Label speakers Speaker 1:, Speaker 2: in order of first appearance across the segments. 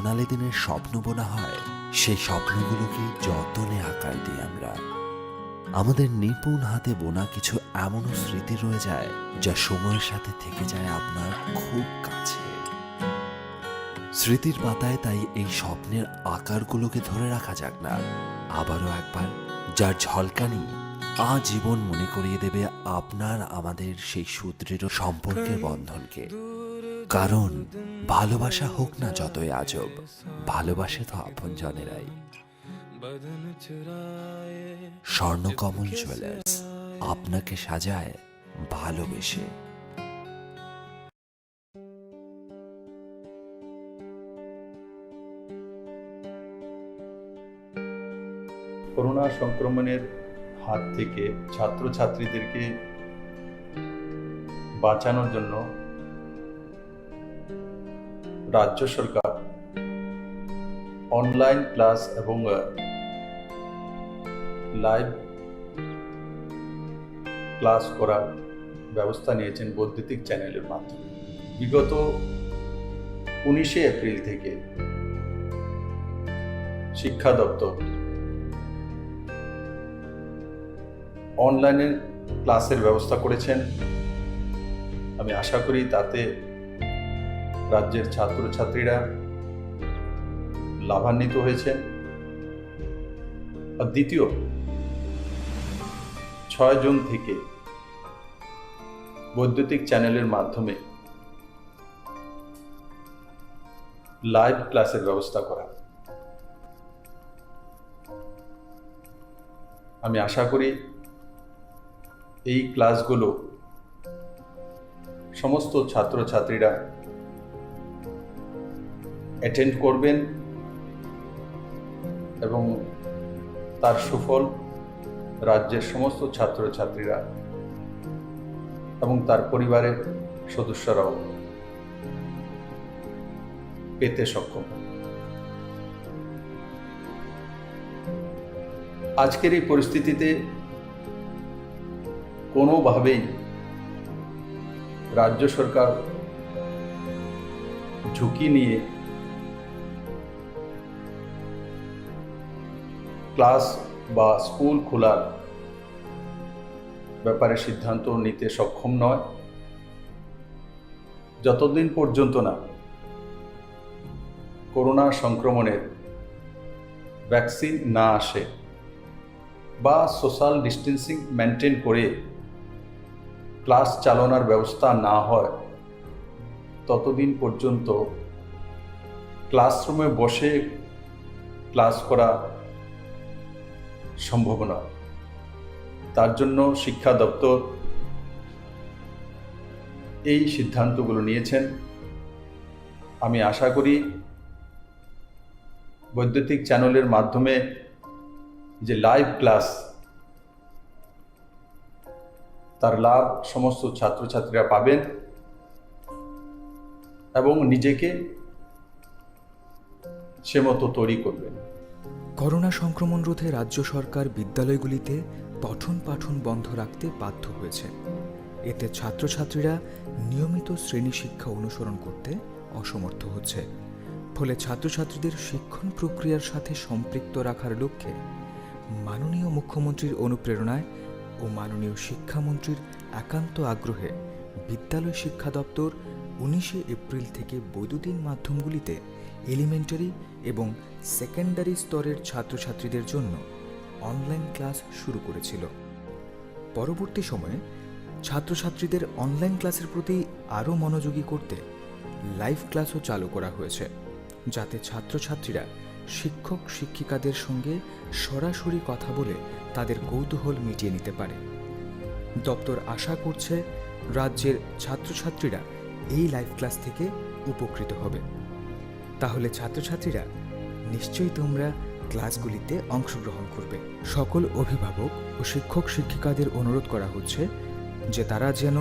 Speaker 1: সোনালি দিনের স্বপ্ন বোনা হয়, সেই স্বপ্নগুলোকে যতনে আকার দিই আমরা। আমাদের নিপুণ হাতে বোনা কিছু এমনও স্মৃতি রয়ে যায় যা সময়ের সাথে থেকে যায় আপনার খুব কাছে। স্মৃতির পাতায় তাই এই স্বপ্নের আকারগুলোকে ধরে রাখা যাক না, আবারও একবার, যার ঝলকানি আজীবন মনে করিয়ে দেবে আপনার আমাদের সেই সুদৃঢ় সম্পর্কের বন্ধনকে। কারণ ভালোবাসা হোক না যতই আজব, ভালোবাসে তো আপনজনেরাই। স্বর্ণকমল জুয়েলার্স আপনাকে সাজায় ভালোবেসে।
Speaker 2: করোনা সংক্রমণের হাত থেকে ছাত্রছাত্রীদেরকে বাঁচানোর জন্য রাজ্য সরকার অনলাইন ক্লাস এবং লাইভ ক্লাস করার ব্যবস্থা নিয়েছেন বৈদ্যুতিক চ্যানেলের মাধ্যমে। বিগত 19শে এপ্রিল থেকে শিক্ষা দপ্তর অনলাইনে ক্লাসের ব্যবস্থা করেছেন। আমি আশা করি তাতে রাজ্যের ছাত্রছাত্রীরা লাভান্বিত হয়েছেন। আর দ্বিতীয়, 6 জুন থেকে বৈদ্যুতিক চ্যানেলের মাধ্যমে লাইভ ক্লাসের ব্যবস্থা করা। আমি আশা করি এই ক্লাসগুলো সমস্ত ছাত্রছাত্রীরা অ্যাটেন্ড করবেন এবং তার সুফল রাজ্যের সমস্ত ছাত্রছাত্রীরা এবং তার পরিবারের সদস্যরাও পেতে সক্ষম। আজকের এই পরিস্থিতিতে কোনোভাবেই রাজ্য সরকার ঝুঁকি নিয়ে ক্লাস বা স্কুল খোলার ব্যাপারে সিদ্ধান্ত নিতে সক্ষম নয়, যতদিন পর্যন্ত না করোনা সংক্রমণের ভ্যাকসিন না আসে বা সোশ্যাল ডিস্টেন্সিং মেনটেন করে ক্লাস চালানোর ব্যবস্থা না হয়, ততদিন পর্যন্ত ক্লাসরুমে বসে ক্লাস করা সম্ভব নয়। তার জন্য শিক্ষা দপ্তর এই সিদ্ধান্তগুলো নিয়েছেন। আমি আশা করি বৈদ্যুতিক চ্যানেলের মাধ্যমে যে লাইভ ক্লাস, তার লাভ সমস্ত ছাত্রছাত্রীরা পাবেন এবং নিজেকে সে মতো তৈরি করবেন।
Speaker 3: করোনা সংক্রমণ রোধে রাজ্য সরকার বিদ্যালয়গুলিতে পঠন পাঠন বন্ধ রাখতে বাধ্য হয়েছে। এতে ছাত্রছাত্রীরা নিয়মিত শ্রেণী শিক্ষা অনুসরণ করতে অসমর্থ হচ্ছে। ফলে ছাত্রছাত্রীদের শিক্ষণ প্রক্রিয়ার সাথে সম্পৃক্ত রাখার লক্ষ্যে মাননীয় মুখ্যমন্ত্রীর অনুপ্রেরণায় ও মাননীয় শিক্ষামন্ত্রীর একান্ত আগ্রহে বিদ্যালয় শিক্ষা দপ্তর 19শে এপ্রিল থেকে বৈদ্যুতিন মাধ্যমগুলিতে এলিমেন্টারি এবং সেকেন্ডারি স্তরের ছাত্রছাত্রীদের জন্য অনলাইন ক্লাস শুরু করেছিল। পরবর্তী সময়ে ছাত্রছাত্রীদের অনলাইন ক্লাসের প্রতি আরও মনোযোগী করতে লাইভ ক্লাসও চালু করা হয়েছে, যাতে ছাত্রছাত্রীরা শিক্ষক শিক্ষিকাদের সঙ্গে সরাসরি কথা বলে তাদের কৌতূহল মিটিয়ে নিতে পারে। দপ্তর আশা করছে রাজ্যের ছাত্রছাত্রীরা এই লাইভ ক্লাস থেকে উপকৃত হবে। তাহলে ছাত্রছাত্রীরা নিশ্চয়ই তোমরা ক্লাসগুলিতে অংশগ্রহণ করবে। সকল অভিভাবক ও শিক্ষক শিক্ষিকাদের অনুরোধ করা হচ্ছে যে তারা যেন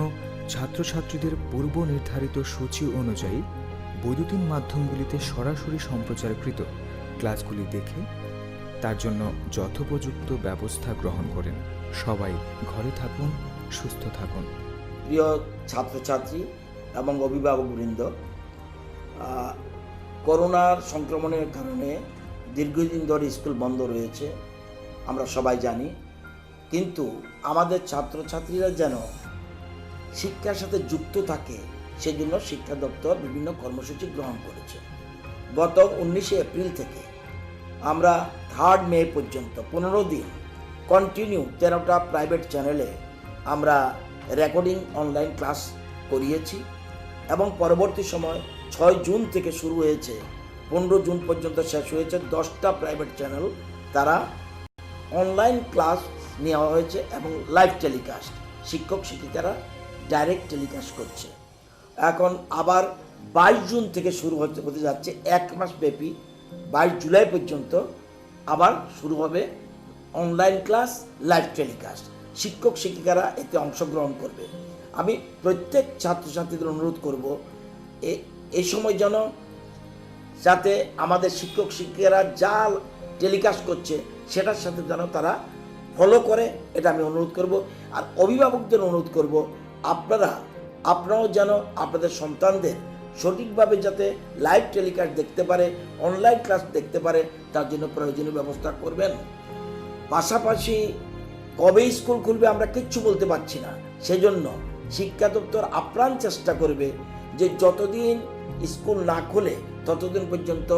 Speaker 3: ছাত্রছাত্রীদের পূর্ব নির্ধারিত সূচি অনুযায়ী বৈদ্যুতিন মাধ্যমগুলিতে সরাসরি সম্প্রচারকৃত ক্লাসগুলি দেখে তার জন্য যথোপযুক্ত ব্যবস্থা গ্রহণ করেন। সবাই ঘরে থাকুন, সুস্থ থাকুন।
Speaker 4: প্রিয় ছাত্রছাত্রী এবং অভিভাবকবৃন্দ, করোনার সংক্রমণের কারণে দীর্ঘদিন ধরে স্কুল বন্ধ রয়েছে, আমরা সবাই জানি। কিন্তু আমাদের ছাত্রছাত্রীরা যেন শিক্ষার সাথে যুক্ত থাকে সেজন্য শিক্ষা দপ্তর বিভিন্ন কর্মসূচি গ্রহণ করেছে। গত 19শে এপ্রিল থেকে আমরা 3 মে পর্যন্ত 15 দিন কন্টিনিউ 13টা প্রাইভেট চ্যানেলে আমরা রেকর্ডিং অনলাইন ক্লাস করিয়েছি এবং পরবর্তী সময় 6 জুন থেকে শুরু হয়েছে, 15 জুন পর্যন্ত শেষ হয়েছে। 10টা প্রাইভেট চ্যানেল তারা অনলাইন ক্লাস নেওয়া হয়েছে এবং লাইভ টেলিকাস্ট, শিক্ষক শিক্ষিকারা ডাইরেক্ট টেলিকাস্ট করছে। এখন আবার 22 জুন থেকে শুরু হতে যাচ্ছে, 1 মাস ব্যাপী 22 জুলাই পর্যন্ত আবার শুরু হবে অনলাইন ক্লাস, লাইভ টেলিকাস্ট। শিক্ষক শিক্ষিকারা এতে অংশগ্রহণ করবে। আমি প্রত্যেক ছাত্রছাত্রীদের অনুরোধ করব এই সময় যেন যাতে আমাদের শিক্ষক শিক্ষিকারা যা টেলিকাস্ট করছে সেটার সাথে যেন তারা ফলো করে, এটা আমি অনুরোধ করব। আর অভিভাবকদের অনুরোধ করব, আপনারাও যেন আপনাদের সন্তানদের সঠিকভাবে যাতে লাইভ টেলিকাস্ট দেখতে পারে, অনলাইন ক্লাস দেখতে পারে, তার জন্য প্রয়োজনীয় ব্যবস্থা করবেন। পাশাপাশি কবে স্কুল খুলবে আমরা কিচ্ছু বলতে পারছি না, সেজন্য শিক্ষা দপ্তর আপ্রাণ চেষ্টা করবে যে যতদিন স্কুল না খোলে ততদিন পর্যন্ত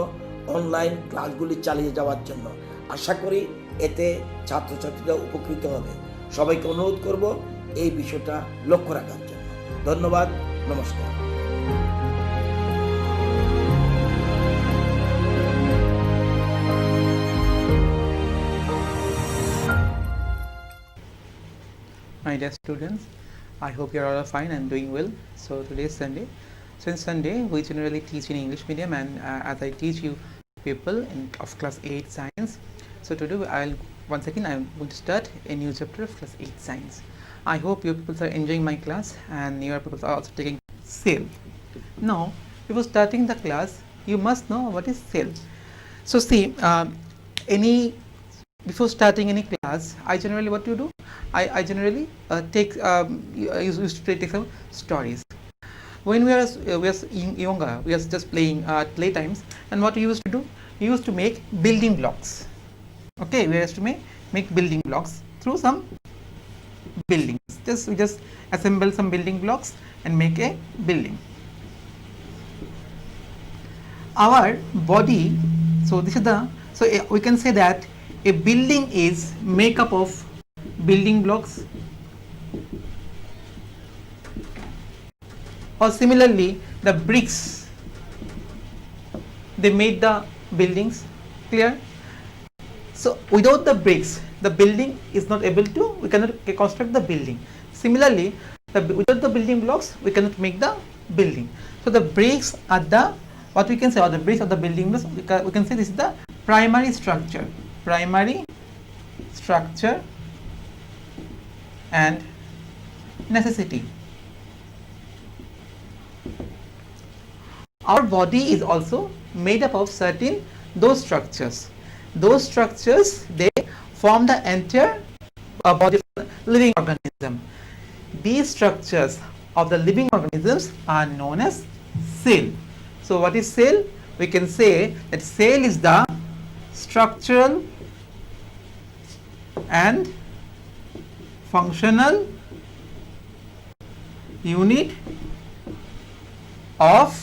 Speaker 4: অনলাইন ক্লাসগুলি চালিয়ে যাওয়ার জন্য। আশা করি এতে ছাত্রছাত্রীরা উপকৃত হবে। সবাইকে অনুরোধ করব এই বিষয়টা লক্ষ্য রাখার জন্য। ধন্যবাদ, নমস্কার।
Speaker 5: My dear students, I hope you are all fine and doing well. So today is Sunday. So in Sunday we generally teach in English medium, and as I teach you people of class 8 science, so today once again I am going to start a new chapter of class 8 science. I hope you people are enjoying my class and you people are also taking cell. Now before starting the class you must know what is cell. So see, before starting any class, I generally what you do, I generally used to take some stories. When we are younger, we are just playing play times, and what we used to do, we used to make building blocks. Okay, we used to make building blocks through some buildings. We just assemble some building blocks and make a building. Our body, so this is we can say that a building is made up of building blocks, or similarly the bricks, they made the buildings. Clear? So without the bricks the building is not able to, we cannot construct the building. Similarly without the building blocks we cannot make the building. So the bricks are the, what we can say, or the bricks of the building blocks, we can say this is the primary structure and necessity. Our body is also made up of certain those structures. Those structures, they form the entire body of the living organism. These structures of the living organisms are known as cell. So what is cell? We can say that cell is the structural and functional unit of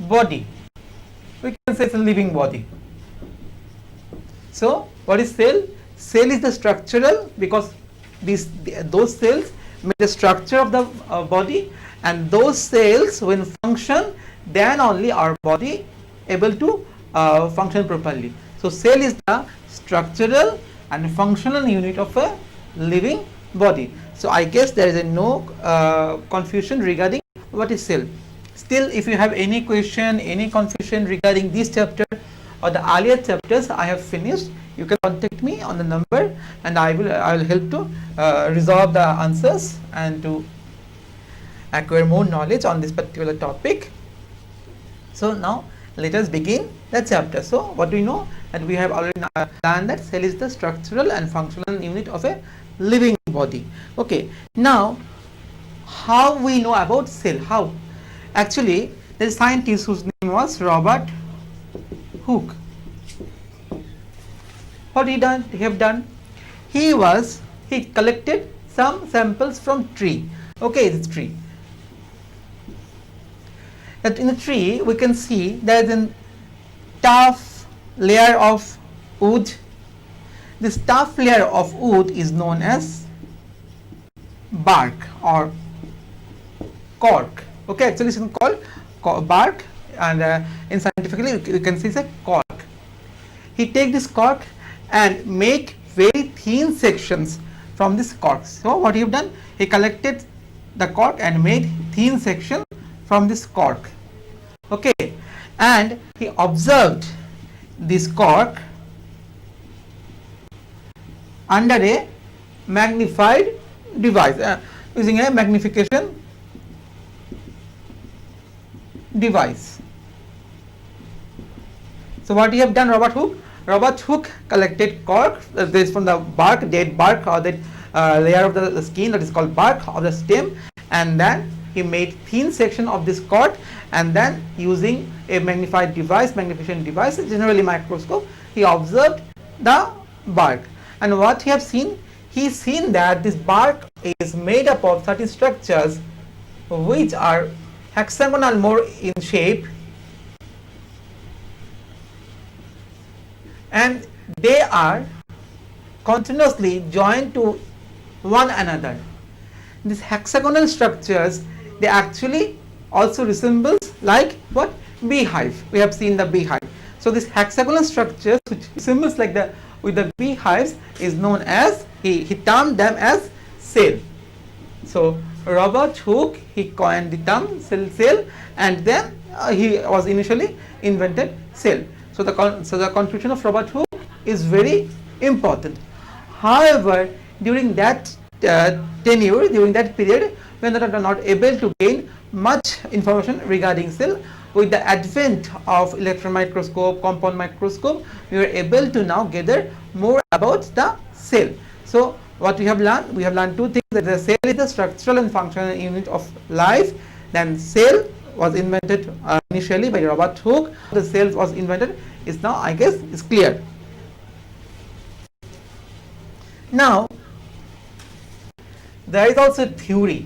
Speaker 5: body. We can say it's a living body. So what is cell? Cell is the structural, because those cells make the structure of the body, and those cells when function, then only our body able to function properly. So cell is the structural and functional unit of a living body. So I guess there is no confusion regarding what is cell. Still, if you have any question, any confusion regarding this chapter or the earlier chapters I have finished, you can contact me on the number, and I will help to resolve the answers and to acquire more knowledge on this particular topic. So now let us begin the chapter. So what do we know? And we have already learned that cell is the structural and functional unit of a living body. Okay, now how we know about cell? How? Actually the scientist whose name was Robert Hooke. What he have done? He collected some samples from tree. Okay, this tree. That in the tree we can see there is a tough layer of wood. This tough layer of wood is known as bark or cork. Okay, actually it's called bark, and in scientifically you can see it's a cork. He take this cork and make very thin sections from this cork. So what he have done? He collected the cork and made thin section from this cork. Okay, and he observed this cork under a magnified device, using a magnification device. So what he have done, Robert Hooke? Robert Hooke collected cork, this from the bark, dead bark, or that layer of the skin that is called bark of the stem, and then he made thin section of this cork, and then using a magnification device, generally microscope, he observed the bark. And what he have seen? He seen that this bark is made up of certain structures which are hexagonal more in shape, and they are continuously joined to one another. These hexagonal structures, they actually also resembles like what? Beehive. We have seen the beehive. So this hexagonal structures which resembles like the with the beehives is known as, he termed them as cell. So Robert Hooke, he coined the term cell, and then he was initially invented cell. So the contribution of Robert Hooke is very important. However, during that tenure, during that period, we are not able to gain much information regarding cell. With the advent of electron microscope, compound microscope, we were able to now gather more about the cell. So what we have learned? We have learned two things: that the cell is the structural and functional unit of life. Then cell was invented initially by Robert Hooke. The cell was invented is now, I guess, is clear. Now there is also a theory,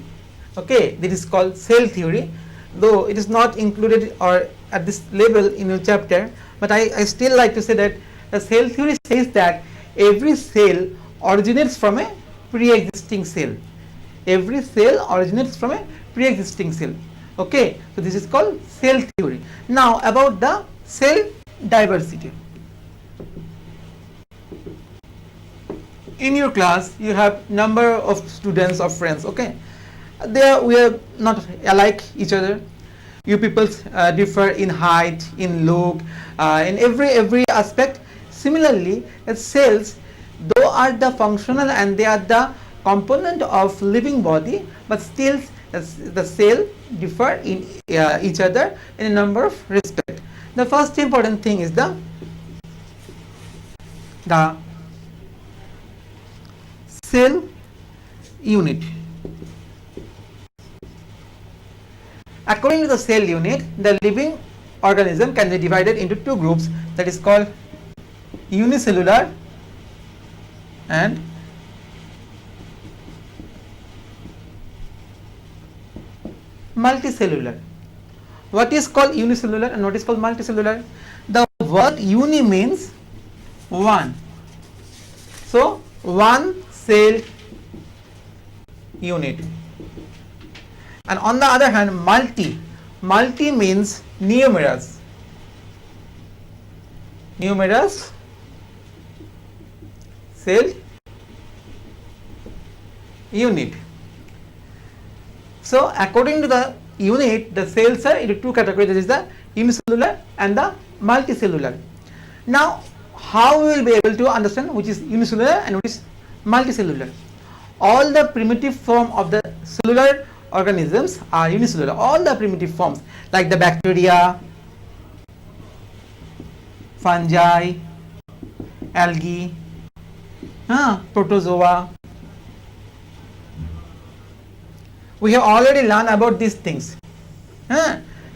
Speaker 5: okay, that is called cell theory, though it is not included or at this level in your chapter, but I still like to say that the cell theory says that every cell originates from a pre-existing cell. Every cell originates from a pre-existing cell. Okay, so this is called cell theory. Now about the cell diversity. In your class, you have number of students or friends. Okay, there we are not alike each other. You people differ in height, in look, in every aspect. Similarly, cells, though are the functional and they are the component of living body, but still the cell differ in each other in a number of respects. The first important thing is the cell unit. According to the cell unit, the living organism can be divided into two groups, that is called unicellular and multicellular. What is called unicellular and what is called multicellular? The word uni means one. So one cell unit. And on the other hand, multi means numerous cell unit. So according to the unit, the cells are into two categories, that is the unicellular and the multicellular. Now how we will be able to understand which is unicellular and which is multicellular? All the primitive form of the cellular organisms are unicellular. All the primitive forms like the bacteria, fungi, algae, protozoa. We have already learned about these things.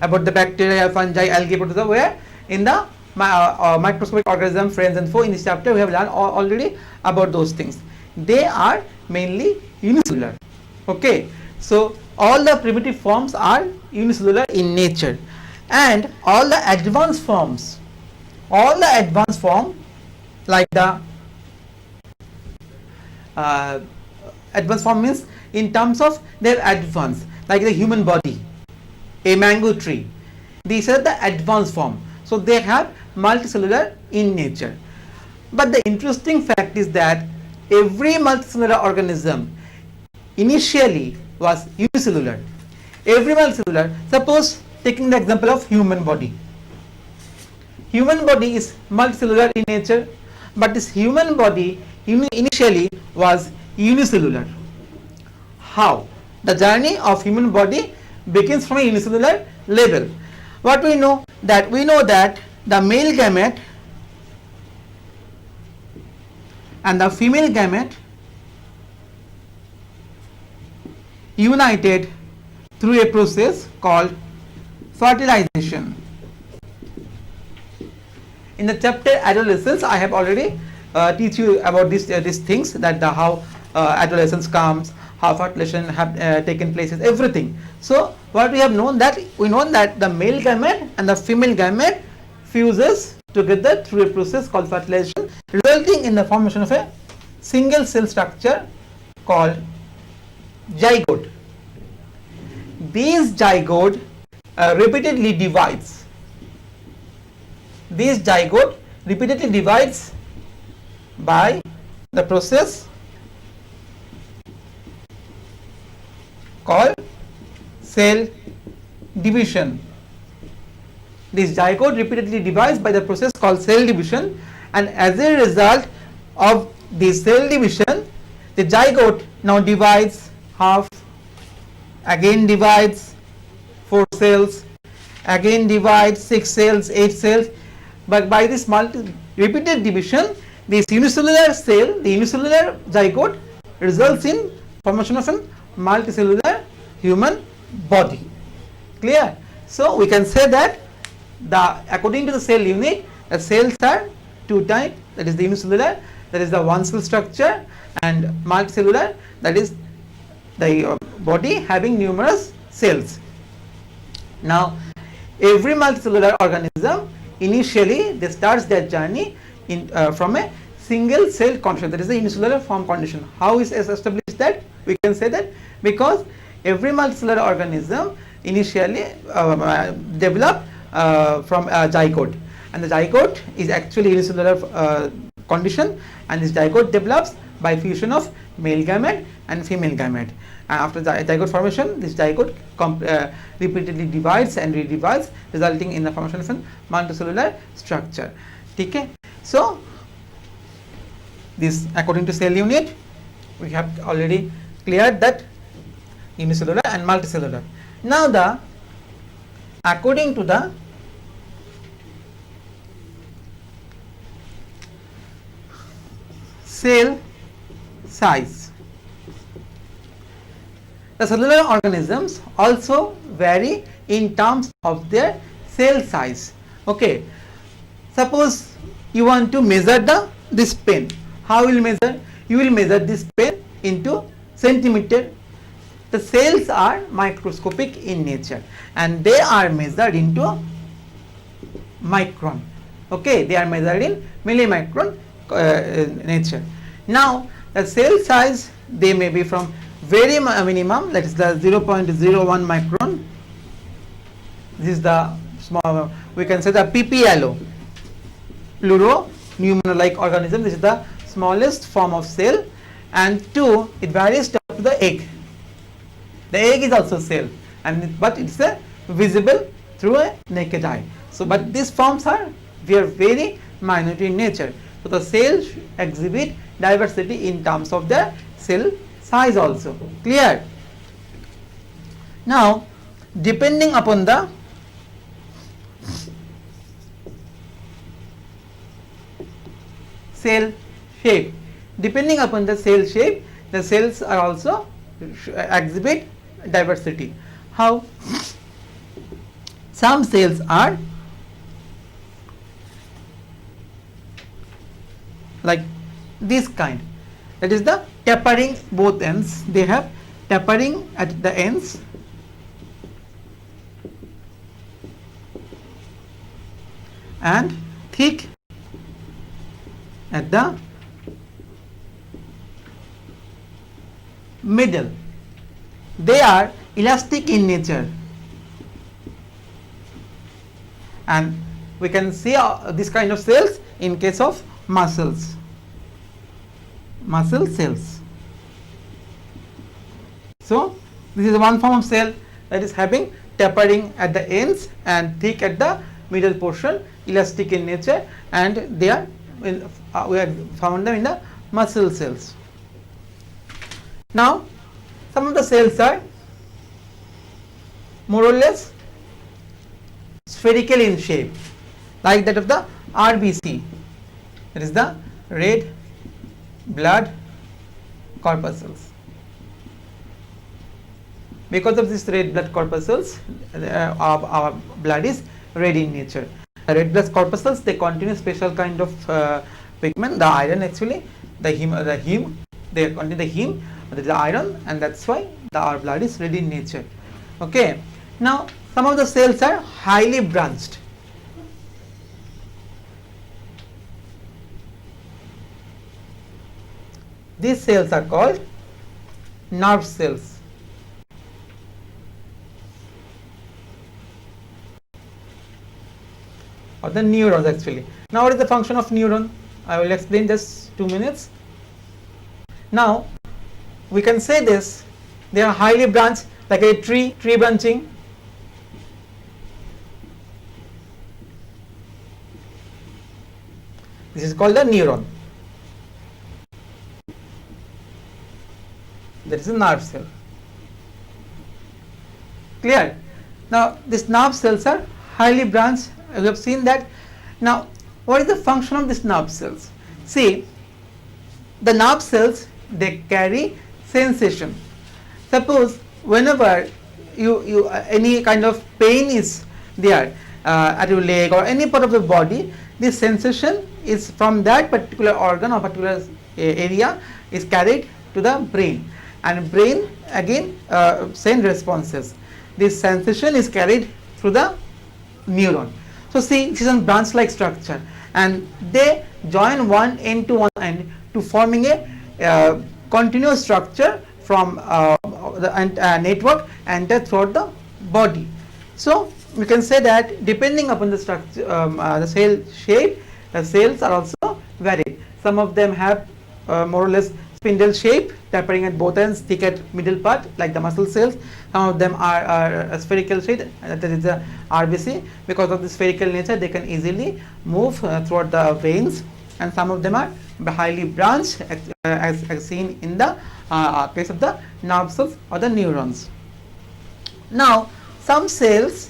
Speaker 5: about the bacteria, fungi, algae, protozoa, where in the microscopic organism, friends and foe, in this chapter we have learned already about those things. They are mainly unicellular. Okay, so all the primitive forms are unicellular in nature, and all the advanced forms, like the advanced form means in terms of their advance, like the human body, a mango tree, these are the advanced form, so they have multicellular in nature. But the interesting fact is that every multicellular organism initially was unicellular. Every multicellular, suppose taking the example of human body is multicellular in nature, but this human body initially was unicellular. How? The journey of human body begins from a unicellular level. What we know that the male gamete and the female gamete united through a process called fertilization. In the chapter adolescence, I have already teach you about these things, that how adolescence comes, how fertilization have taken place, everything. So what we have known that the male gamete and the female gamete fuses together through a process called fertilization, resulting in the formation of a single cell structure called zygote. These zygote repeatedly divides. This zygote repeatedly divides by the process called cell division. This zygote repeatedly divides by the process called cell division, and as a result of this cell division, the zygote now divides half, again divides 4 cells, again divides 6 cells, 8 cells. But by this repeated division, this unicellular cell, the unicellular zygote, results in formation of a multicellular human body. Clear? So we can say that according to the cell unit, the cells are 2 types, that is the unicellular, that is the one cell structure, and multicellular, that is the body having numerous cells. Now every multicellular organism initially they starts their journey from a single cell condition, that is the unicellular form condition. How is established that? We can say that because every multicellular organism initially develop from a zygote, and the zygote is actually unicellular condition, and this zygote develops by fusion of male gamete and female gamete. And after the zygote formation, this zygote repeatedly divides and redivides, resulting in the formation of a multicellular structure. Okay? So this, according to cell unit, we have already cleared that unicellular and multicellular. Now according to the cell size, the cellular organisms also vary in terms of their cell size. Okay, suppose you want to measure this pen. How will you measure? You will measure this pen into centimeter. The cells are microscopic in nature and they are measured into micron. Okay, they are measured in millimicron nature. Now the cell size, they may be from very minimum, that is the 0.01 micron. This is the small, we can say the PPLO, pluro pneumono-like organism. This is the smallest form of cell, and 2, it varies up to the egg. The egg is also cell, but it's visible through a naked eye. So but these forms are very minute in nature. So the cells exhibit diversity in terms of their cell size also. Clear? Now depending upon the cell shape, the cells are also exhibit diversity. How? some cells are like this kind, that is the tapering both ends, they have tapering at the ends and thick at the middle. They are elastic in nature, and we can see this kind of cells in case of muscle cells. So this is one form of cell that is having tapering at the ends and thick at the middle portion, elastic in nature, and they are we have found them in the muscle cells. Now some of the cells are more or less spherical in shape, like that of the RBC, that is the red blood corpuscles. Because of this red blood corpuscles, our blood is red in nature. The red blood corpuscles, they contain a special kind of pigment, the iron actually, the heme, they contain the heme, the iron, and that's why our blood is red in nature. Okay. Now some of the cells are highly branched. These cells are called nerve cells. Or the neurons actually. Now what is the function of neuron? I will explain just 2 minutes. Now we can say this, they are highly branched like a tree branching. This is called the neuron. That is a nerve cell. Clear? Now these nerve cells are highly branched. We have seen that. Now what is the function of these nerve cells? See, the nerve cells, they carry sensation. Suppose whenever you any kind of pain is there at your leg or any part of the body, this sensation is from that particular organ or particular area is carried to the brain, and brain again send responses. This sensation is carried through the neuron. So see, this is a branch like structure, and they join one end to one end to forming a continuous structure from the network and throughout the body. So we can say that depending upon the structure, the cell shape, the cells are also varied. Some of them have more or less spindle shape, tapering at both ends, thick at middle part, like the muscle cells. Some of them are spherical shape, that is the RBC. Because of the spherical nature, they can easily move throughout the veins, and some of them are highly branched, as seen in the case of the nerve cells or the neurons. Now some cells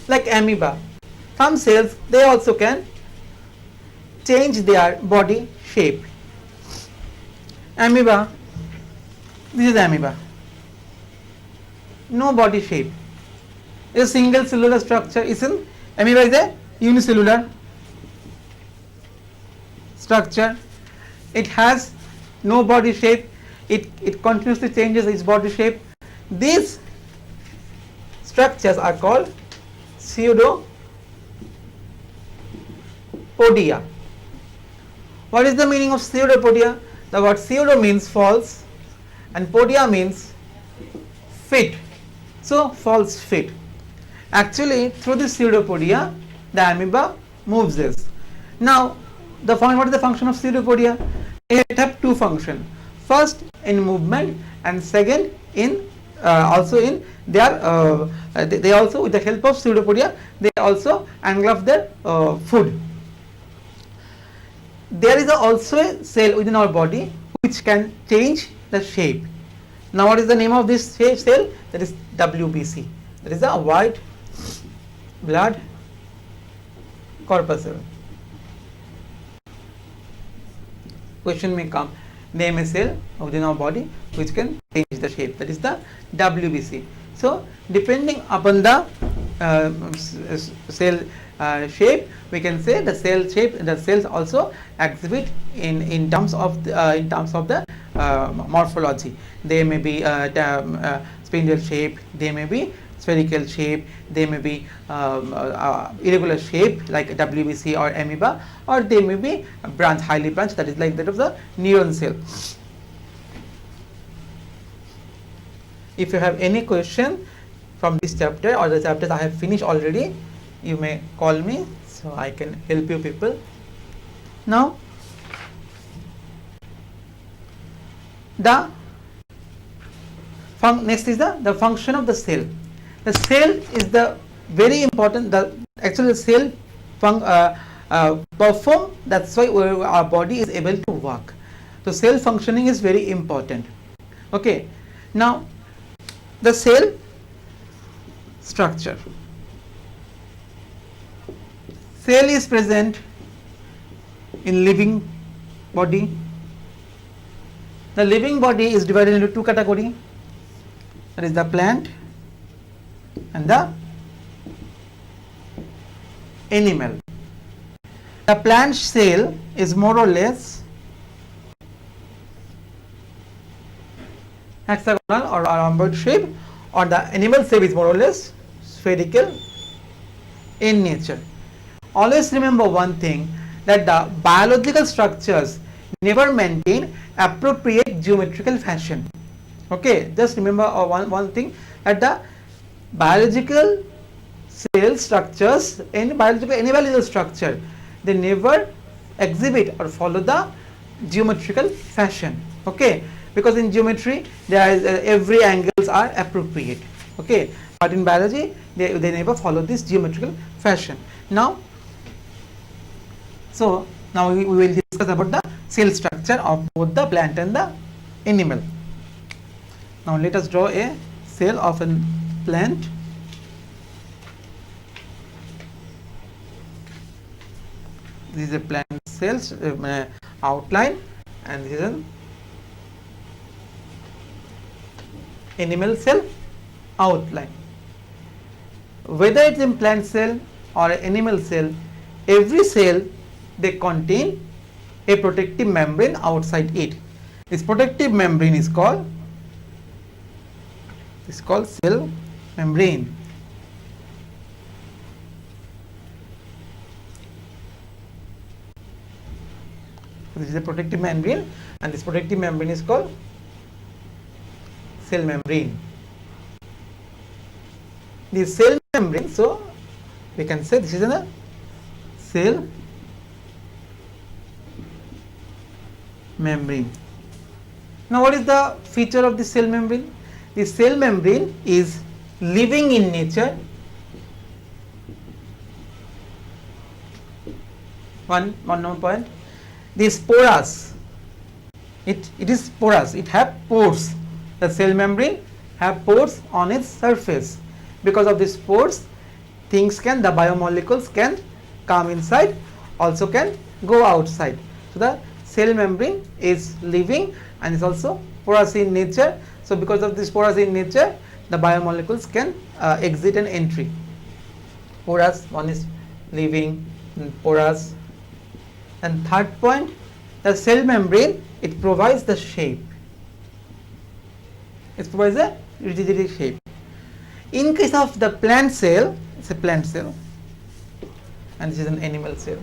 Speaker 5: like amoeba, some cells, they also can change their body shape. Amoeba, this is amoeba, no body shape, it's a single cellular structure. Amoeba is a unicellular structure. It has no body shape, it continuously changes its body shape. These structures are called pseudopodia. What is the meaning of pseudopodia? The word pseudo means false and podia means fit. So false fit. Actually through this pseudopodia the amoeba moves this. Now what is the function of pseudopodia? It have two functions. First in movement, and second in also in their they also, with the help of pseudopodia, they also engulf their food. There is also a cell within our body which can change the shape. Now what is the name of this cell? That is WBC, that is a white blood corpuscle. Question may come, name a cell within our body which can change the shape, that is the WBC. So depending upon the cell shape, we can say the cell shape, the cells also exhibit in terms of the morphology. They may be spindle shape, they may be spherical shape, they may be irregular shape like WBC or amoeba, or they may be highly branched, that is like that of the neuron cell. If you have any question from this chapter or the chapters I have finished already, you may call me so I can help you people. Now next is the function of the cell. The cell is the very important. Actually the cell perform. That's why our body is able to work. So cell functioning is very important. Okay. Now the cell structure. Cell is present in living body. The living body is divided into two categories. That is the plant and the animal. The plant cell is more or less hexagonal or rhomboid shape, or the animal cell is more or less spherical in nature. Always remember one thing, that the biological structures never maintain appropriate geometrical fashion. Okay, just remember one thing, that the biological cell structures, any biological structure, they never exhibit or follow the geometrical fashion. Okay, because in geometry there is every angles are appropriate. Okay, but in biology they never follow this geometrical fashion. Now we will discuss about the cell structure of both the plant and the animal. Now let us draw a cell of a plant. This is a plant cells outline, and this is an animal cell outline. Whether it's in plant cell or animal cell, every cell they contain a protective membrane outside it. This protective membrane is called cell membrane. This is a protective membrane, and this protective membrane is called cell membrane. The cell membrane, so we can say this is a cell membrane. Now what is the feature of the cell membrane? The cell membrane is living in nature. One more point. This porous, it is porous, it have pores. The cell membrane have pores on its surface. Because of these pores, the biomolecules can come inside, also can go outside. So the cell membrane is living and is also porous in nature. So because of this porous in nature, the biomolecules can exit and entry. Porous, one is living, porous. And third point, the cell membrane, it provides the shape. It provides a rigidity shape. In case of the plant cell, it's a plant cell, and this is an animal cell.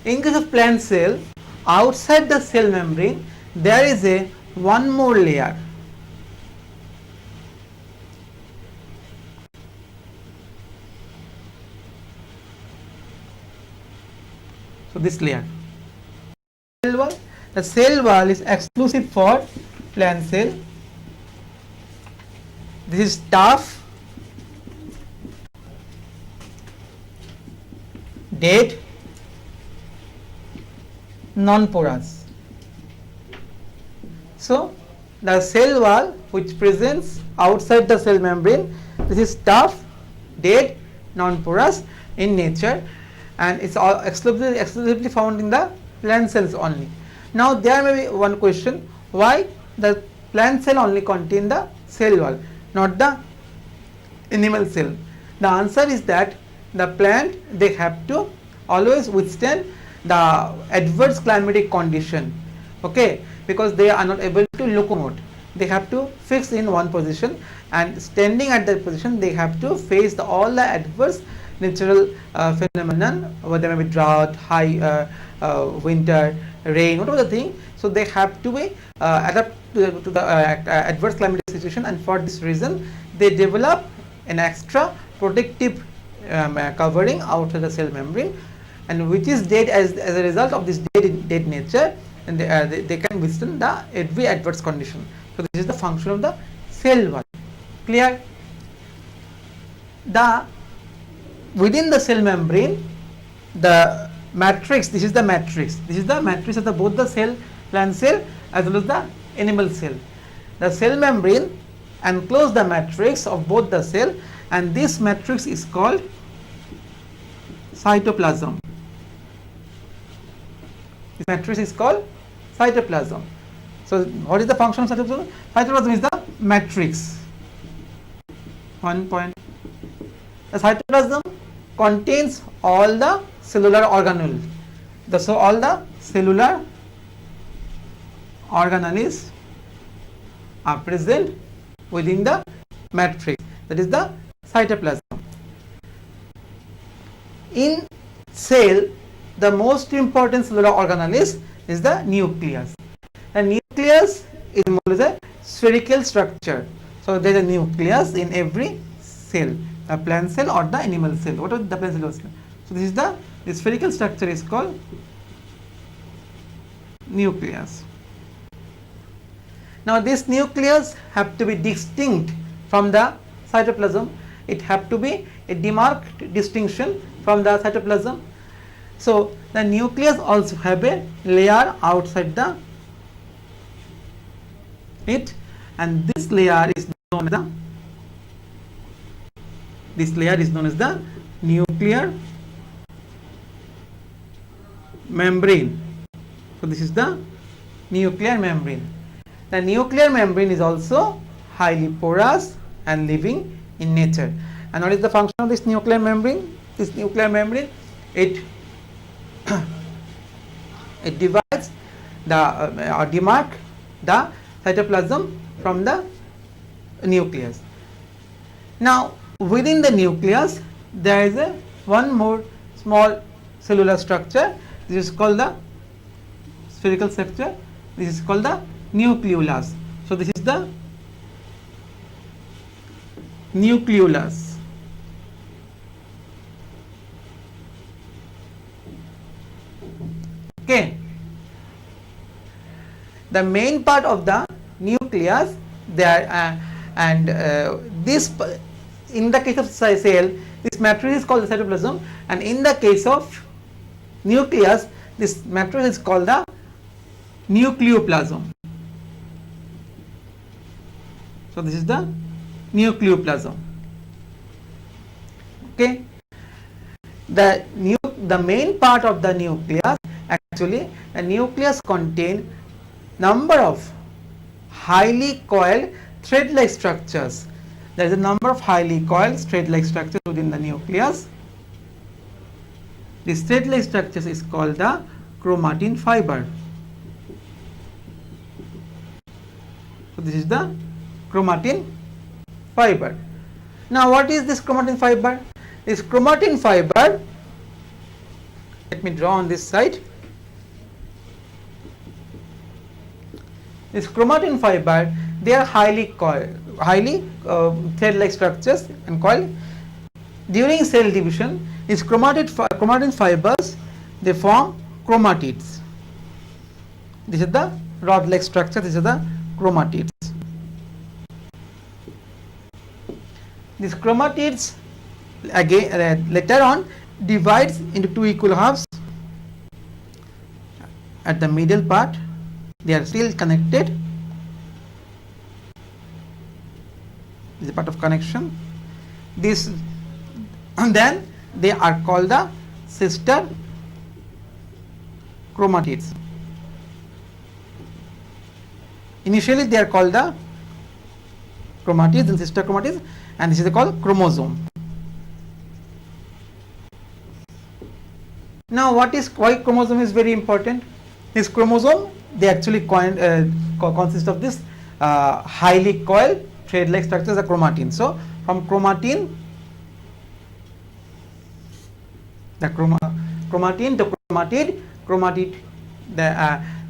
Speaker 5: In case of plant cell, outside the cell membrane, there is one more layer. So this layer, cell wall. The cell wall is exclusive for plant cell. This is tough, dead, non-porous. So the cell wall which presents outside the cell membrane, this is tough, dead, non-porous in nature, and it's all exclusively found in the plant cells only. Now there may be one question, why the plant cell only contain the cell wall, not the animal cell? The answer is that the plant, they have to always withstand the adverse climatic condition, okay, because they are not able to locomote. They have to fix in one position, and standing at that position they have to face all the adverse natural phenomenon, whether there may be drought, high winter, rain, whatever the thing. So they have to be adapt to the adverse climatic situation, and for this reason they develop an extra protective covering outside the cell membrane, and which is dead as a result of this dead nature, and they can withstand the every adverse condition. So this is the function of the cell wall. Clear? The within the cell membrane, the matrix, this is the matrix of the both the cell, plant cell as well as the animal cell. The cell membrane enclose the matrix of both the cell, and this matrix is called cytoplasm. This matrix is called cytoplasm. So what is the function of cytoplasm? Cytoplasm is the matrix. 1 point. The cytoplasm contains all the cellular organelles. So all the cellular organelles are present within the matrix, that is the cytoplasm. In cell, the most important cellular organelle is the nucleus. The nucleus is more or less a spherical structure. So there is a nucleus in every cell, a plant cell or the animal cell. What is the plant cell? So this is the spherical structure is called nucleus. Now this nucleus have to be distinct from the cytoplasm. It have to be a demarked distinction from the cytoplasm. So the nucleus also have a layer outside the it, and this layer is known as the nuclear membrane. So this is the nuclear membrane. The nuclear membrane is also highly porous and living in nature. And what is the function of this nuclear membrane? This nuclear membrane, it divides the or demark the cytoplasm from the nucleus. Now within the nucleus there is a one more small cellular structure. This is called the spherical structure. This is called the nucleolus. So this is the nucleolus. Okay. The main part of the nucleus there, this in the case of cell, this matrix is called the cytoplasm, and in the case of nucleus, this matrix is called the nucleoplasm. So this is the nucleoplasm. Okay. The main part of the nucleus, actually the nucleus contain number of highly coiled thread-like structures. There is a number of highly coiled thread-like structures within the nucleus. This thread-like structures is called the chromatin fiber. So this is the chromatin fiber. Now what is this chromatin fiber? This chromatin fiber, let me draw on this side. This chromatin fiber, they are highly coiled, thread-like structures and coiled. During cell division, these chromatin fibers, they form chromatids. This is the rod-like structure. This is the chromatids. These chromatids again later on divides into two equal halves. At the middle part, they are still connected. This is a part of connection. This, and then they are called the sister chromatids. Initially they are called the chromatids and sister chromatids, and this is called chromosome. Now why chromosome is very important? This chromosome, they actually consist of this highly coiled thread-like structures, a chromatin. So from chromatin, chromatin to chromatid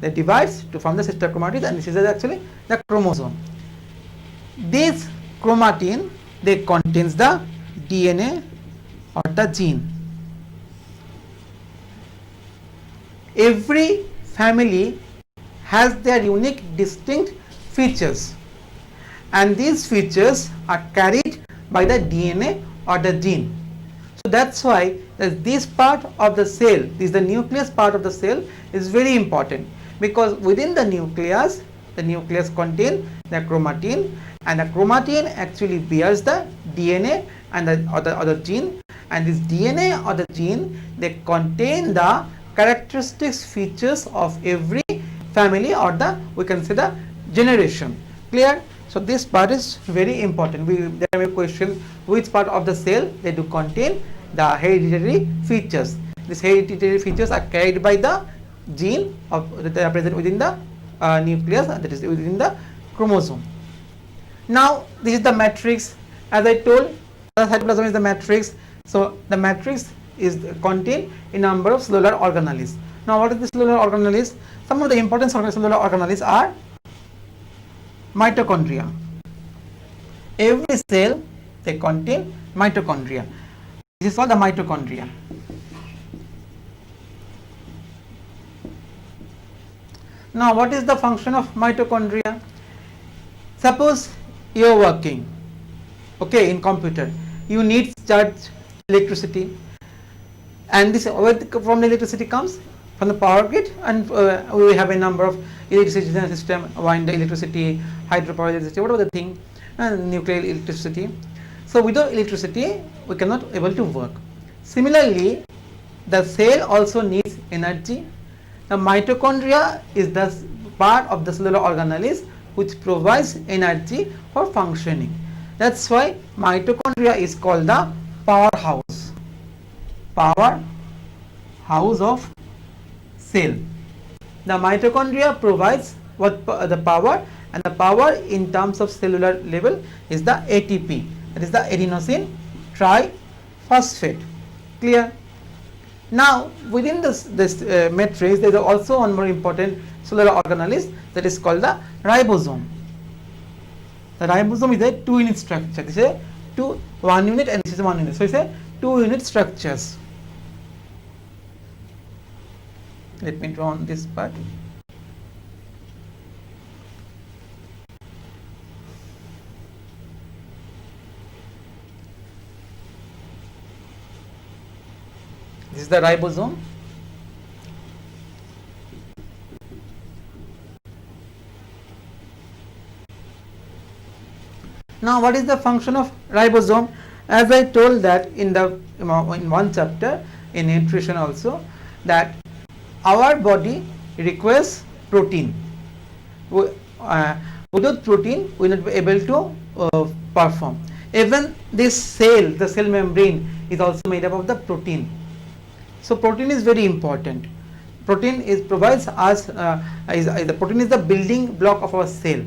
Speaker 5: they divides to form the sister chromatid, and this is actually the chromosome. This chromatin, they contains the DNA or the gene. Every family has their unique distinct features, and these features are carried by the DNA or the gene. So that's why this part of the cell, this is the nucleus part of the cell, is very important, because within the nucleus contains the chromatin, and the chromatin actually bears the DNA and the other gene, and this DNA or the gene, they contain the characteristics features of every family, or the we can say the generation. Clear? So this part is very important. There may be a question, which part of the cell they do contain the hereditary features. These hereditary features are carried by the gene that are present within the nucleus, that is within the chromosome. Now this is the matrix. As I told, the cytoplasm is the matrix. So the matrix is contained in number of cellular organelles. Now what is the cellular organelles? Some of the important cellular organelles are mitochondria. Every cell, they contain mitochondria. This is called the mitochondria. Now what is the function of mitochondria? Suppose you are working, okay, in computer, you need charge electricity, and this from the electricity comes from the power grid, and we have a number of electricity system, wind electricity, hydropower electricity, whatever the thing, and nuclear electricity. So without electricity we cannot able to work. Similarly, the cell also needs energy. The mitochondria is the part of the cellular organelles which provides energy for functioning. That's why mitochondria is called the powerhouse of cell. The mitochondria provides the power, and the power in terms of cellular level is the ATP, that is the adenosine triphosphate. Clear? Now within this matrix there is also one more important cellular organelle, that is called the ribosome. The ribosome is a 2-unit structure. This is a 1 unit and this is 1 unit. So it's a 2-unit structures. Let me draw on this part. This is the ribosome. Now what is the function of ribosome? As I told that in one chapter in nutrition also, that our body requires protein. Without protein we will not be able to perform. Even this cell, the cell membrane, is also made up of the protein. So protein is very important. Protein provides us the protein is the building block of our cell.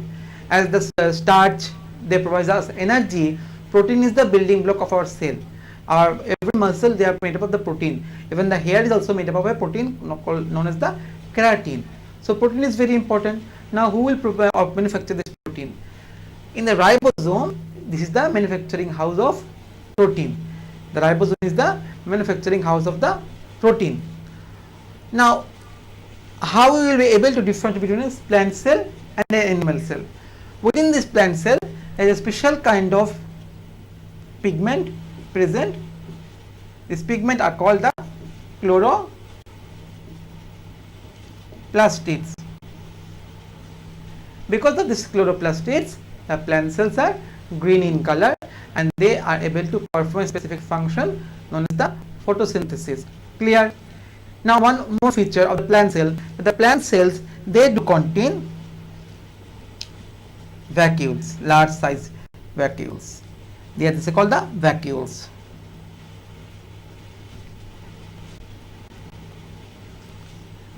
Speaker 5: As the starch, they provide us energy. Protein is the building block of our cell. Every muscle, they are made up of the protein. Even the hair is also made up of a protein known as the keratin. So protein is very important. Now who will provide or manufacture this protein? In the ribosome, this is the manufacturing house of protein. The ribosome is the manufacturing house of the protein. Now how we will be able to differentiate between a plant cell and an animal cell? Within this plant cell there is a special kind of pigment present. These pigment are called the chloroplastids. Because of this chloroplastids, the plant cells are green in color and they are able to perform a specific function known as the photosynthesis. Clear? Now one more feature of the plant cell, the plant cells, they do contain vacuoles, large size vacuoles. They are called the vacuoles.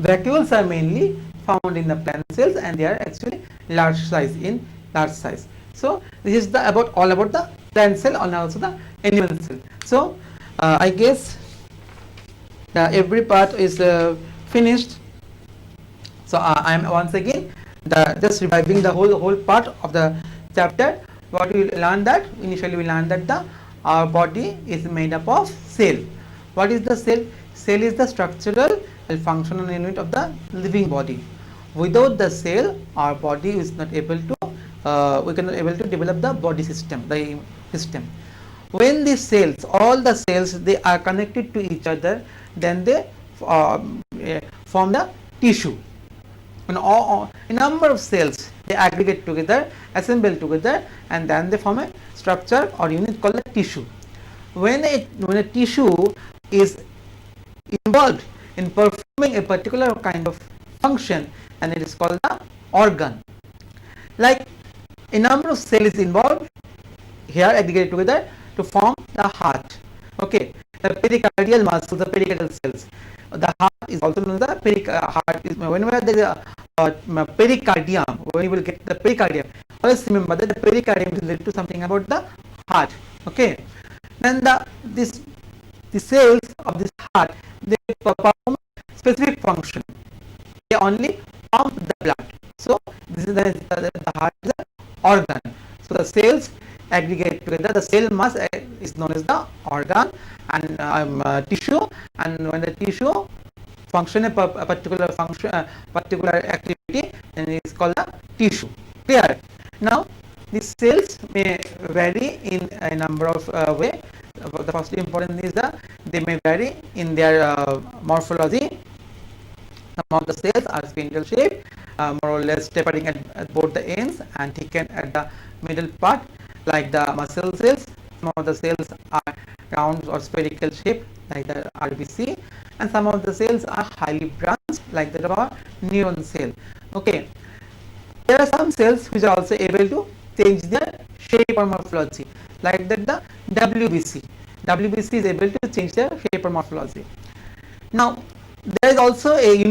Speaker 5: Vacuoles are mainly found in the plant cells, and they are actually large size in large size. So this is the all about the plant cell and also the animal cell. So I guess every part is finished. So I am once again just reviving the whole part of the chapter. What we learned, that initially we learned that our body is made up of cell. What is the cell? Cell is the structural and functional unit of the living body. Without the cell, our body is not able to we cannot able to develop the body system, the system. When these cells, all the cells, they are connected to each other, then they form the tissue. When a number of cells, they aggregate together, assemble together, and then they form a structure or unit called a tissue. When a tissue is involved in performing a particular kind of function, and it is called the organ. Like a number of cells is involved here, aggregate together to form the heart. Okay, the pericardial muscles, the pericardial cells. The heart is also known as the heart. Whenever there is a pericardium, when you will get the pericardium, always remember that the pericardium is related to something about the heart. Okay, then the cells of this heart, they perform specific function. They only pump the blood. So this is the heart is the organ. So the cells aggregate together. The cell mass is known as the organ, and tissue. And when the tissue function a particular function, particular activity, then it is called the tissue. Clear? Now these cells may vary in a number of ways. The first important is that they may vary in their morphology. Some of the cells are spindle shaped, more or less tapering at both the ends and thickened at the middle part, like the muscle cells. Some of the cells are round or spherical shaped, like the RBC, and some of the cells are highly branched, like that of our neuron cell. Okay, there are some cells which are also able to change their shape or morphology, like that the WBC. WBC is able to change their shape or morphology. Now there is also a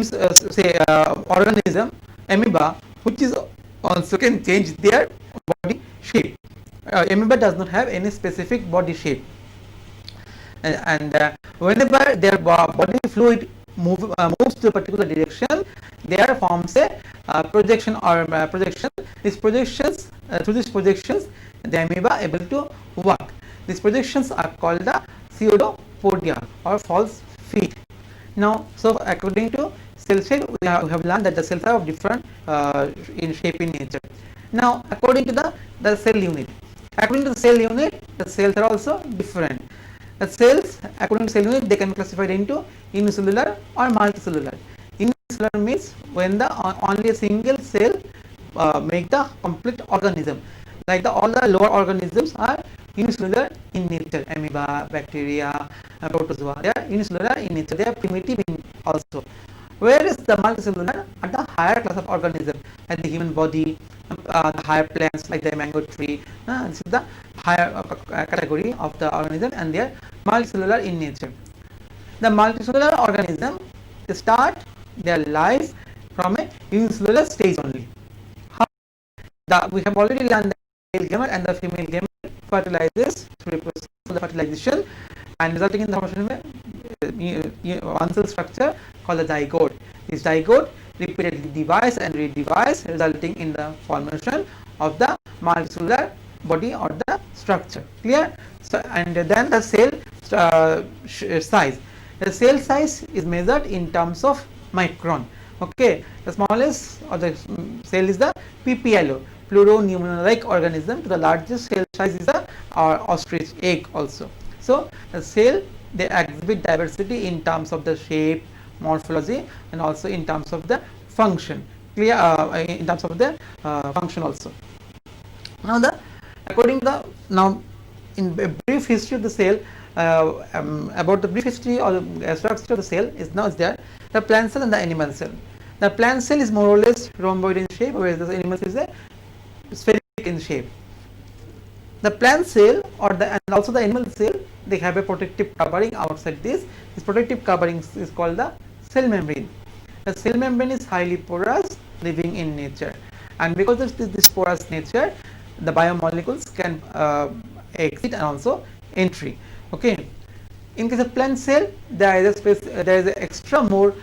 Speaker 5: organism, amoeba, which is also can change their body shape. Amoeba does not have any specific body shape, and whenever their body fluid moves to a particular direction, there forms a projection or projection. These projections, through these projections, the amoeba able to work. These projections are called the pseudopodia or false feet. Now, so according to cell shape, we have learned that the cells are of different in shape, in nature. Now, according to the cell unit, according to the cell unit, the cells are also different. The cells, according to cell unit, they can be classified into unicellular or multicellular. Unicellular means when the only a single cell make the complete organism. Like all the lower organisms are unicellular in nature. Amoeba, bacteria, protozoa, they are unicellular in nature. They are primitive in also. Whereas the multicellular are the higher class of organism, like the human body, the higher plants like the mango tree. This is the higher category of the organism, and they are multicellular in nature. The multicellular organism, they start their life from a unicellular stage only. We have already learned that the male gamete and the female gamete fertilizes through the fertilization, and resulting in the formation of one cell structure called the zygote. This zygote repeatedly divides and redivides, resulting in the formation of the multicellular body or the structure. Clear? So, and then the cell size. The cell size is measured in terms of micron. Okay, the smallest of the cell is the PPLO, pleuropneumonia-like organism. The largest cell size is the ostrich egg also. So the cell, they exhibit diversity in terms of the shape, morphology, and also in terms of the function. Clear? In terms of the function also. Now according to in a brief history of the cell, about the brief history or structure of the cell is now there. The plant cell and the animal cell. The plant cell is more or less rhomboid in shape, whereas the animal cell is a spherical conic in shape. The plant cell or the and also the animal cell, they have a protective covering outside this. This protective covering is called the cell membrane. The cell membrane is highly porous, living in nature, and because of this porous nature, the biomolecules can exit and also entry. Okay. In case of plant cell, there is a space, there is a extra more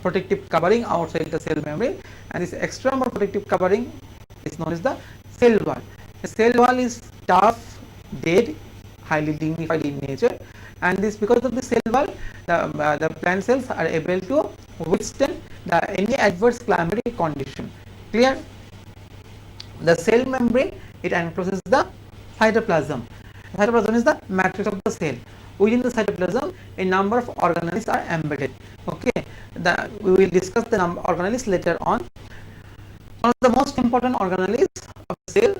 Speaker 5: protective covering outside the cell membrane, and this extra more protective covering is known as the cell wall. The cell wall is tough, dead, highly dignified in nature, and this because of the cell wall, the plant cells are able to withstand any adverse climatic condition. Clear? The cell membrane, it encloses the cytoplasm. Cytoplasm is the matrix of the cell. Within the cytoplasm, a number of organelles are embedded. Okay, we will discuss the organelles later on. One of the most important organelles of cell,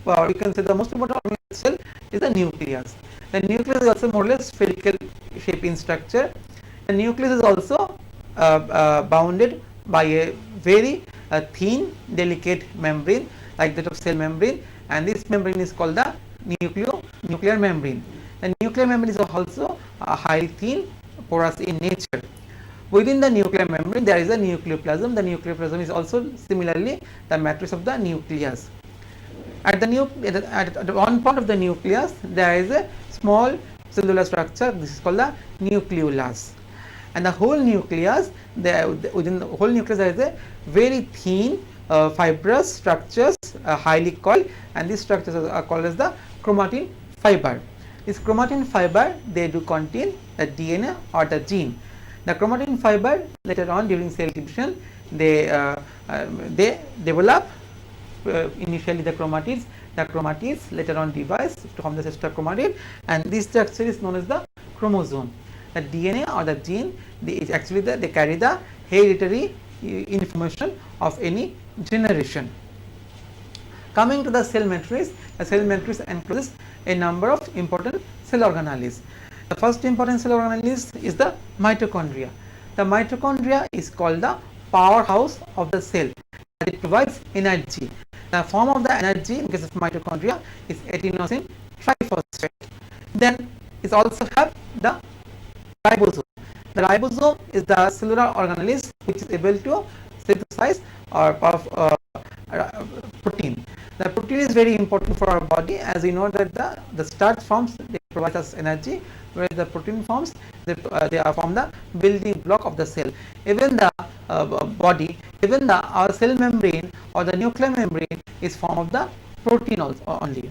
Speaker 5: or you can say the most important organelle of cell, is the nucleus. The nucleus is also more or less spherical shape in structure. The nucleus is also bounded by a very thin, delicate membrane like that of cell membrane, and this membrane is called the nuclear membrane. The nuclear membrane is also highly thin, porous in nature. Within the nuclear membrane, there is a nucleoplasm. The nucleoplasm is also similarly the matrix of the nucleus. At one point of the nucleus, there is a small cellular structure. This is called the nucleolus. And the whole nucleus, within the whole nucleus, there is a very thin, fibrous structures, highly coiled, and these structures are called as the chromatin fiber. This chromatin fiber, they do contain the DNA or the gene. The chromatin fiber later on during cell division, they develop initially the chromatids. The chromatids later on divide to form the sister chromatid, and this structure is known as the chromosome. The DNA or the gene, they carry the hereditary information of any generation. Coming to the cell matrix, the cell matrix encloses a number of important cell organelles. The first important cell organelle is the mitochondria. The mitochondria is called the powerhouse of the cell, and it provides energy. The form of the energy in case of mitochondria is adenosine triphosphate. Then it also have the ribosome. The ribosome is the cellular organelle which is able to synthesize protein. The protein is very important for our body, as we know that the starch forms, they provide us energy, whereas the protein forms, they are from the building block of the cell. Even the body, even our cell membrane or the nuclear membrane is form of the protein also only.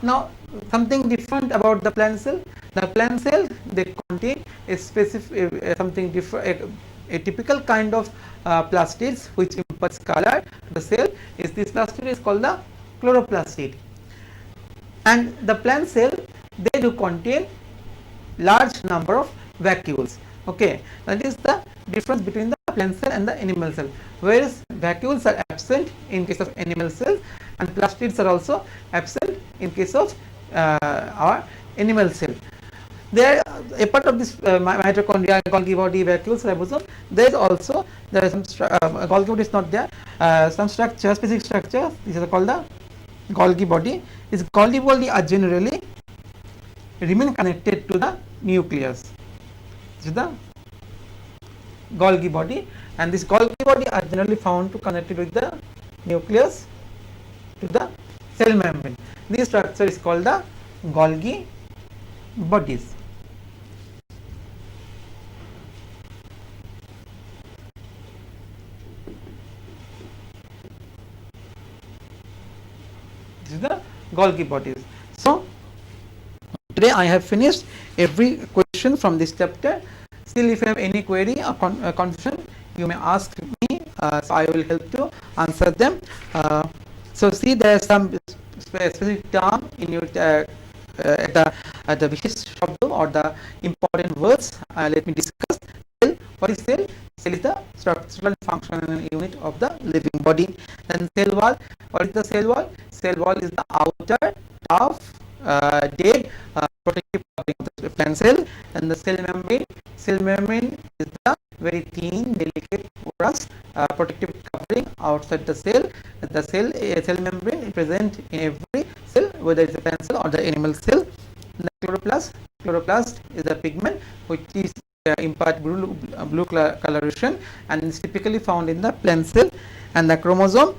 Speaker 5: Now, something different about the plant cell. The plant cell, they contain a specific something different, a typical kind of plastids which imparts color to the cell. Is this plastid is called the chloroplastid. And the plant cell, they do contain large number of vacuoles. Okay, that is the difference between the plant cell and the animal cell. Whereas vacuoles are absent in case of animal cells, and plastids are also absent in case of our animal cell. There, a part of this mitochondria, Golgi body, vacuoles, ribosome, there is some Golgi body is not there. Some structure, specific structure. These are called the Golgi body. This Golgi body are generally remain connected to the nucleus. This is the Golgi body, and this Golgi body are generally found to connected with the nucleus to the cell membrane. This structure is called the Golgi bodies. This is the Golgi bodies. So, today I have finished every question from this chapter. Still, if you have any query or confusion, you may ask me, so I will help to answer them. So, see, there is some specific term in your at the Vishish Shabdo or the important words. Let me discuss. Cell. What is cell? Cell is the structural and functional unit of the living body. Then cell wall. What is the cell wall? Cell wall is the outer, tough, dead, protective covering of the plant cell. And the cell membrane. Cell membrane is the very thin, delicate, porous, protective covering outside the cell. The cell, a cell membrane is present in every cell, whether it's a plant cell or the animal cell. The chloroplast is the pigment which is impart blue coloration and is typically found in the plant cell. And the chromosome,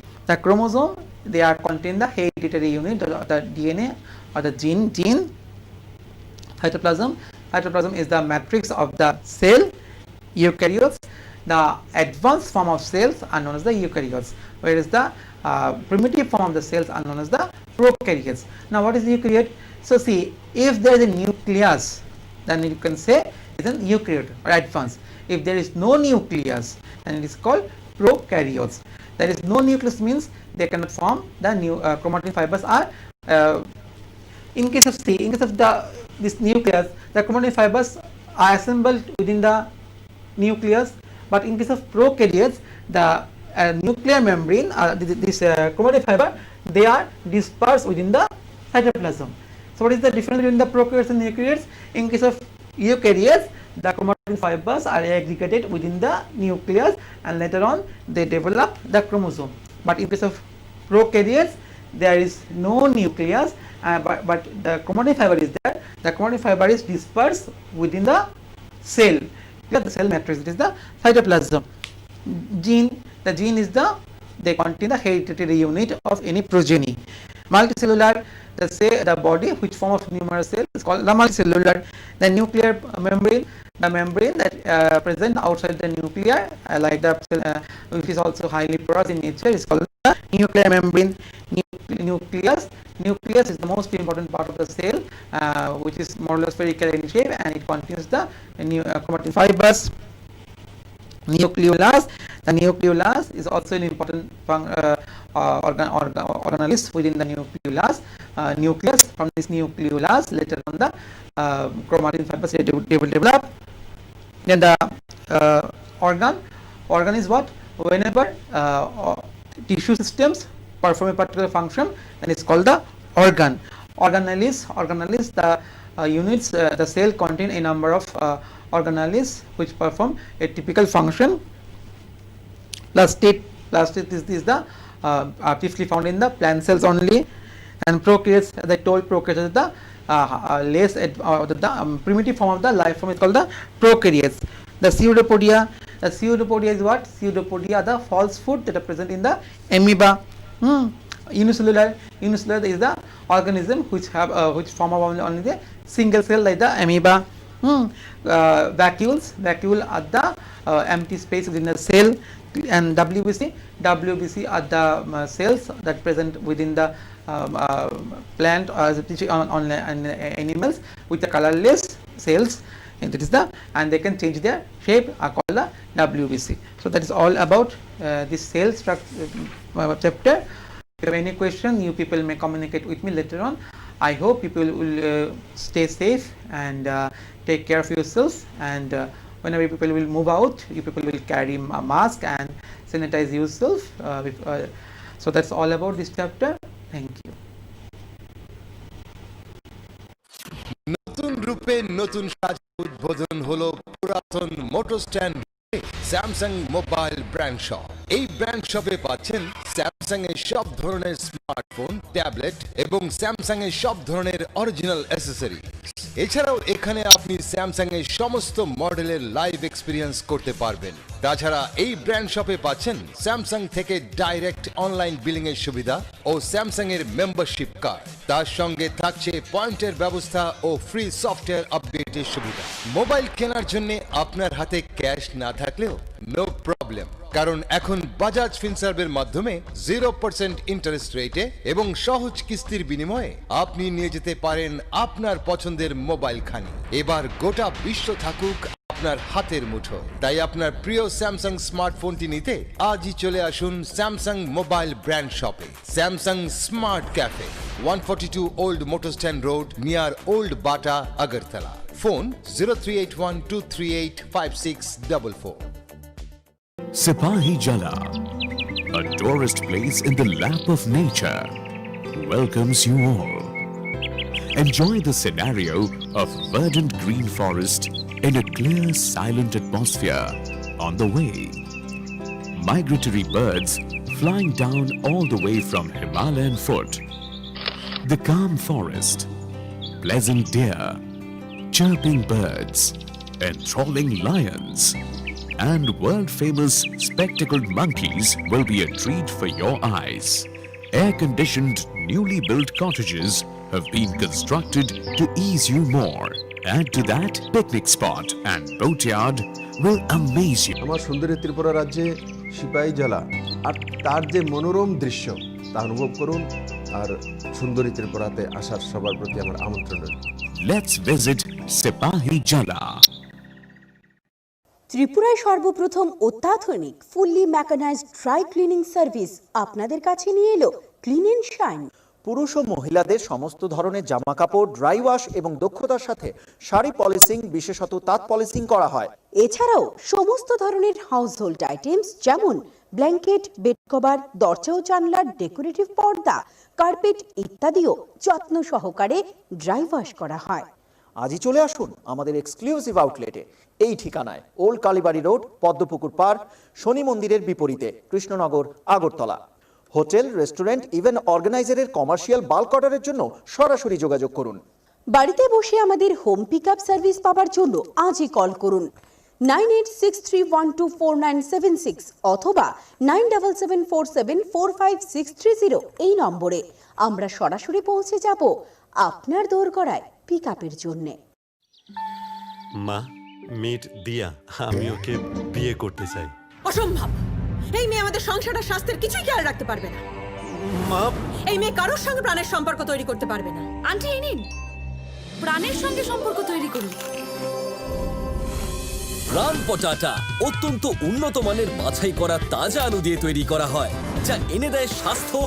Speaker 5: they are contain the hereditary unit, the DNA or the gene. Cytoplasm is the matrix of the cell. Eukaryotes, the advanced form of cells are known as the eukaryotes, whereas the primitive form of the cells are known as the prokaryotes. Now what is the eukaryote? So see, if there is a nucleus, then you can say it is an eukaryote or advanced. If there is no nucleus, then it is called prokaryotes. There is no nucleus means they cannot form the new chromatin fibers are in case of this nucleus, the chromatin fibers are assembled within the nucleus, but in case of prokaryotes, the nuclear membrane, this chromatin fiber, they are dispersed within the cytoplasm. So what is the difference between the prokaryotes and eukaryotes? In case of eukaryotes, the chromatin fibers are aggregated within the nucleus and later on they develop the chromosome. But in case of prokaryotes, there is no nucleus, but the chromatin fiber is there. The chromatin fiber is dispersed within the cell. The cell matrix, it is the cytoplasm. The gene is they contain the hereditary unit of any progeny. Multicellular, the body which form of numerous cells is called the multicellular. The nuclear membrane, the membrane that present outside the nuclear, like the which is also highly porous in nature, is called the nuclear membrane. Nucleus is the most important part of the cell, which is more or less spherical in shape, and it contains the chromatin fibers. Nucleolus. The nucleolus is also an important organelles within the nucleus. From this nucleolus, later on the chromatin fibers they will develop. Then the organ is what? Whenever tissue systems perform a particular function, then it's called the organ. Organelles, the units, the cell contain a number of organelles which perform a typical function. Plastic is the chiefly found in the plant cells only, and prokaryotes, as I told, prokaryotes is the the primitive form of the life form is called the prokaryotes. The pseudopodia is what? Pseudopodia are the false food that are present in the amoeba. Unicellular is the organism which form of only the single cell like the amoeba. Vacuoles are the empty space within the cell. And WBC are the cells that present within the plant or on animals with the colorless cells, and that is and they can change their shape, are called the WBC. So that is all about this cell structure chapter. If you have any question, you people may communicate with me later on. I hope people will stay safe and take care of yourself, and whenever people will move out, you people will carry a mask and sanitize yourself. So that's all about this chapter. Thank you.
Speaker 6: নতুন রূপে নতুন সাজে উদ্বোধন হলো পুরাতন motor stand Samsung mobile brand shop. এই brand শপে পাচ্ছেন স্যামসাং এর সব ধরনের স্মার্টফোন, ট্যাবলেট এবং স্যামসাং এর সব ধরনের অরিজিনাল অ্যাসেসরি। এছাড়াও এখানে আপনি স্যামসাং এর সমস্ত মডেলের লাইভ এক্সপিরিয়েন্স করতে পারবেন। তাছাড়া এই ব্র্যান্ড শপে পাচ্ছেন স্যামসাং থেকে ডাইরেক্ট অনলাইন বিলিং এর সুবিধা ও স্যামসাং এর মেম্বারশিপ কার্ড। তার সঙ্গে থাকছে পয়েন্টের ব্যবস্থা ও ফ্রি সফটওয়্যার আপডেটের সুবিধা। মোবাইল কেনার জন্য আপনার হাতে ক্যাশ না থাকলেও নো প্রবলেম, কারণ এখন বাজাজ ফিনসার্ভের মাধ্যমে 0% ইন্টারেস্ট রেটে এবং সহজ কিস্তির বিনিময়ে আপনি নিয়ে যেতে পারেন আপনার পছন্দের মোবাইল খানি। এবার গোটা বিশ্ব থাকুক আপনার হাতের মুঠোয়। তাই আপনার প্রিয় স্যামসাং স্মার্টফোনটি নিতে আজই চলে আসুন স্যামসাং মোবাইল ব্র্যান্ড শপে। Samsung smart cafe, 142 old motor stand road, near old Bata, Agartala. Phone 0381238564.
Speaker 7: Sipahi Jala, a tourist place in the lap of nature, welcomes you all. Enjoy the scenario of verdant green forest in a clear, silent atmosphere on the way. Migratory birds flying down all the way from Himalayan foot. The calm forest, pleasant deer, chirping birds, enthralling lions, and world-famous spectacled monkeys will be a treat for your eyes. Air-conditioned, newly built cottages have been constructed to ease you more. Add to that, picnic spot and boatyard will amaze you.
Speaker 8: আমার সুন্দরী ত্রিপুরা রাজ্যে সিপাহী জেলা আর তার যে মনোরম দৃশ্য তা অনুভব করুন আর সুন্দরী ত্রিপুরাতে আসার সবার প্রতি আমার আমন্ত্রণ রইল।
Speaker 7: Let's visit Sipahi Jala.
Speaker 9: ত্রিপুরায় সর্বপ্রথম অত্যাধুনিক fully mechanized dry cleaning service আপনাদের কাছে নিয়ে এলো ক্লিন এন্ড শাইন।
Speaker 10: পুরুষ ও মহিলাদের সমস্ত ধরনের জামা কাপড় ড্রাই ওয়াশ এবং দক্ষতার সাথে শাড়ি পলিশিং, বিশেষত তাঁত পলিশিং করা হয়।
Speaker 9: এছাড়াও সমস্ত ধরনের হাউসহোল্ড আইটেমস যেমন ব্ল্যাঙ্কেট, বেড কভার, দরজা ও জানলার ডেকোরেটিভ পর্দা, কার্পেট ইত্যাদিও যত্ন সহকারে ড্রাই ওয়াশ করা হয়।
Speaker 10: আজই চলে আসুন আমাদের এক্সক্লুসিভ আউটলেটে, এই ঠিকানায় old Kalibari road, Padmapukur park, শনি মন্দিরের বিপরীতে, Krishnanagar, Agartala. Hotel, restaurant, event অর্গানাইজারের কমার্শিয়াল বাল্ক অর্ডারের জন্য সরাসরি যোগাযোগ করুন।
Speaker 9: বাড়িতে বসে আমাদের হোম পিক আপ সার্ভিস পাওয়ার জন্য আজই কল করুন 9863124976 অথবা 9774745630 এই নম্বরে। আমরা সরাসরি পৌঁছে যাব আপনার দোরগোড়ায় পিক আপের জন্যে।
Speaker 11: মা, মিট দিয়া, আমি ওকে বিয়ে করতে চাই।
Speaker 12: অসম্ভব। এই মেয়ে আমাদের সংসারের স্বাস্থ্যের কিছুই খেয়াল রাখতে পারবে না।
Speaker 11: মা,
Speaker 12: এই মেয়ে কারোর সঙ্গে প্রাণের সম্পর্ক তৈরি করতে পারবে না।
Speaker 13: আন্টি এই নিন, প্রাণের সঙ্গে সম্পর্ক তৈরি করুন।
Speaker 14: রাম পটাটা অত্যন্ত উন্নত মানের বাছাই করা তাজা আলু দিয়ে তৈরি করা হয়, যা এনে দেয় স্বাস্থ্য